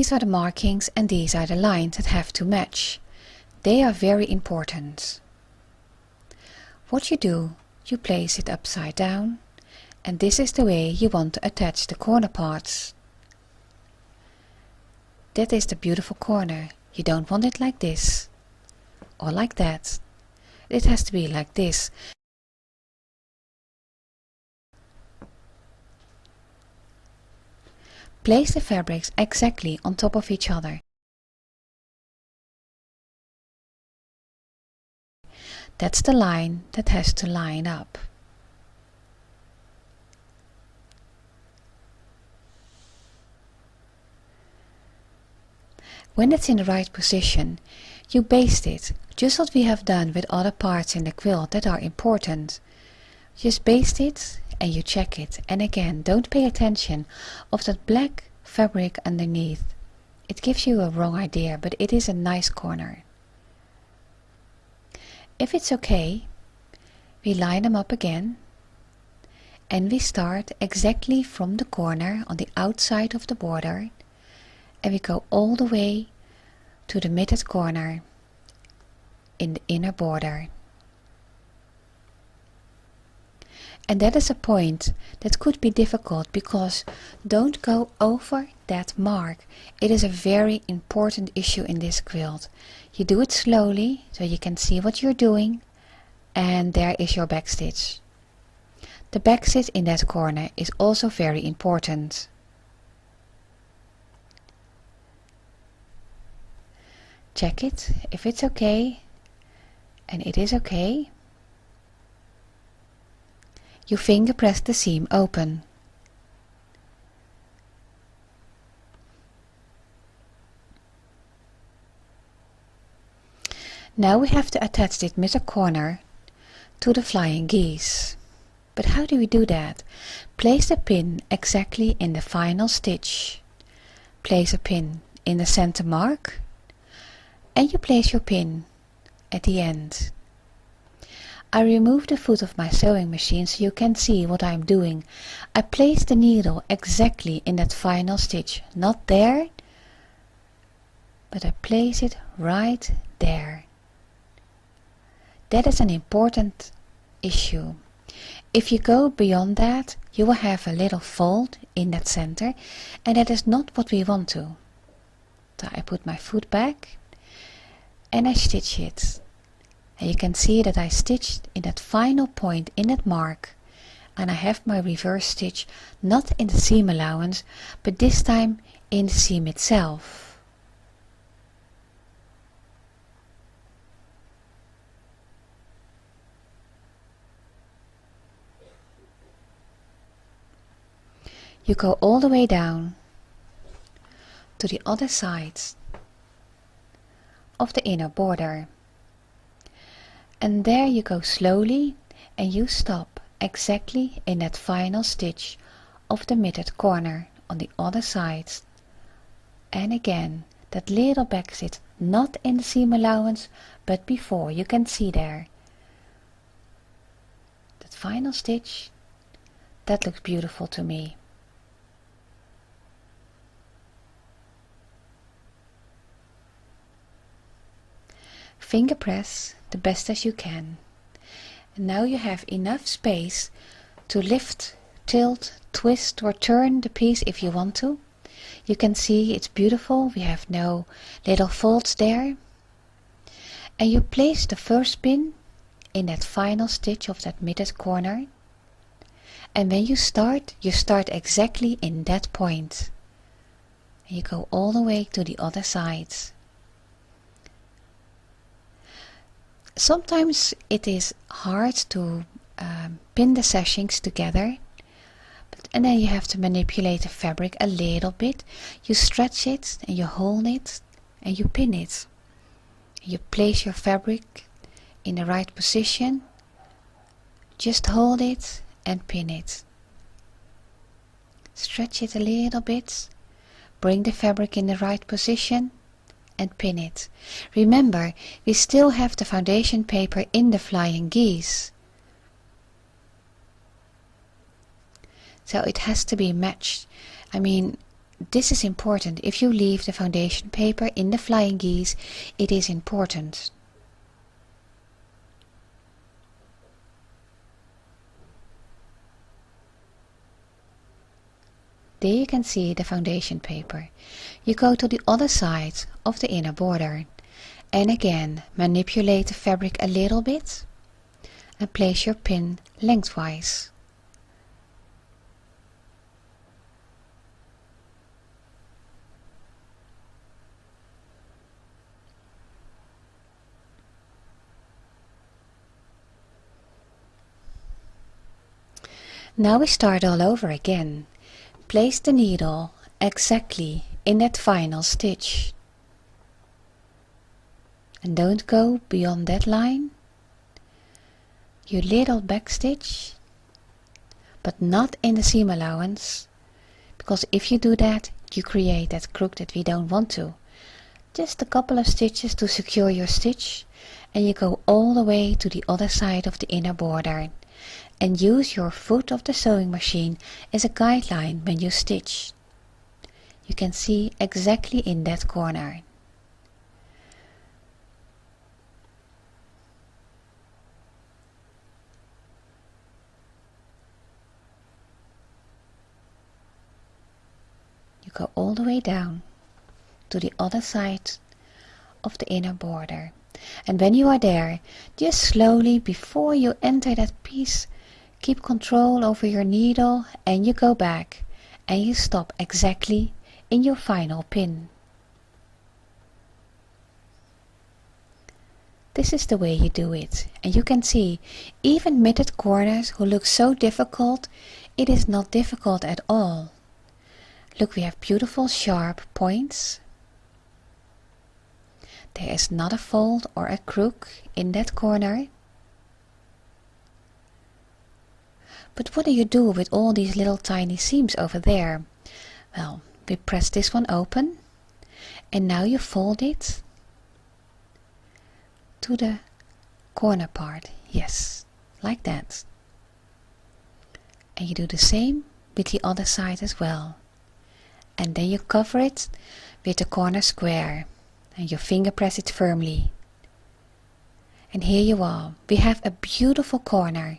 These are the markings and these are the lines that have to match. They are very important. What you do, you place it upside down, and this is the way you want to attach the corner parts. That is the beautiful corner. You don't want it like this or like that. It has to be like this. Place the fabrics exactly on top of each other. That's the line that has to line up. When it's in the right position, you baste it, just what we have done with other parts in the quilt that are important. Just baste it and you check it, and again, don't pay attention of that black fabric underneath. It gives you a wrong idea, but it is a nice corner. If it's okay, we line them up again, and we start exactly from the corner on the outside of the border, and we go all the way to the mitted corner in the inner border. And that is a point that could be difficult, because don't go over that mark. It is a very important issue in this quilt. You do it slowly so you can see what you're doing, and there is your backstitch. The backstitch in that corner is also very important. Check it if it's okay, and it is okay. You finger press the seam open. Now we have to attach this middle corner to the flying geese. But how do we do that? Place the pin exactly in the final stitch. Place a pin in the center mark, and you place your pin at the end. I remove the foot of my sewing machine so you can see what I'm doing. I place the needle exactly in that final stitch, not there, but I place it right there. That is an important issue. If you go beyond that, you will have a little fold in that center, and that is not what we want to. So I put my foot back and I stitch it. And you can see that I stitched in that final point in that mark, and I have my reverse stitch not in the seam allowance, but this time in the seam itself. You go all the way down to the other side of the inner border. And there you go slowly, and you stop exactly in that final stitch of the mitted corner on the other side. And again, that little backstitch, not in the seam allowance, but before, you can see there. That final stitch, that looks beautiful to me. Finger press the best as you can. And now you have enough space to lift, tilt, twist or turn the piece if you want to. You can see it's beautiful. We have no little folds there. And you place the first pin in that final stitch of that mitted corner. And when you start exactly in that point. And you go all the way to the other side. Sometimes it is hard to pin the sashings together, and then you have to manipulate the fabric a little bit. You stretch it and you hold it and you pin it. You place your fabric in the right position, just hold it and pin it. Stretch it a little bit, bring the fabric in the right position and pin it. Remember, we still have the foundation paper in the flying geese, so it has to be matched. I mean, this is important. If you leave the foundation paper in the flying geese, it is important. There you can see the foundation paper. You go to the other side of the inner border and again manipulate the fabric a little bit and place your pin lengthwise. Now we start all over again. Place the needle exactly in that final stitch. And don't go beyond that line. You little back stitch, but not in the seam allowance, because if you do that, you create that crook that we don't want to. Just a couple of stitches to secure your stitch, and you go all the way to the other side of the inner border. And use your foot of the sewing machine as a guideline when you stitch. You can see exactly in that corner. You go all the way down to the other side of the inner border. And when you are there, just slowly before you enter that piece, keep control over your needle and you go back and you stop exactly in your final pin. This is the way you do it, and you can see even mitted corners who look so difficult, it is not difficult at all. Look, we have beautiful sharp points. There is not a fold or a crook in that corner. But what do you do with all these little tiny seams over there? Well, we press this one open and now you fold it to the corner part. Yes, like that. And you do the same with the other side as well. And then you cover it with the corner square and you finger press it firmly. And here you are. We have a beautiful corner.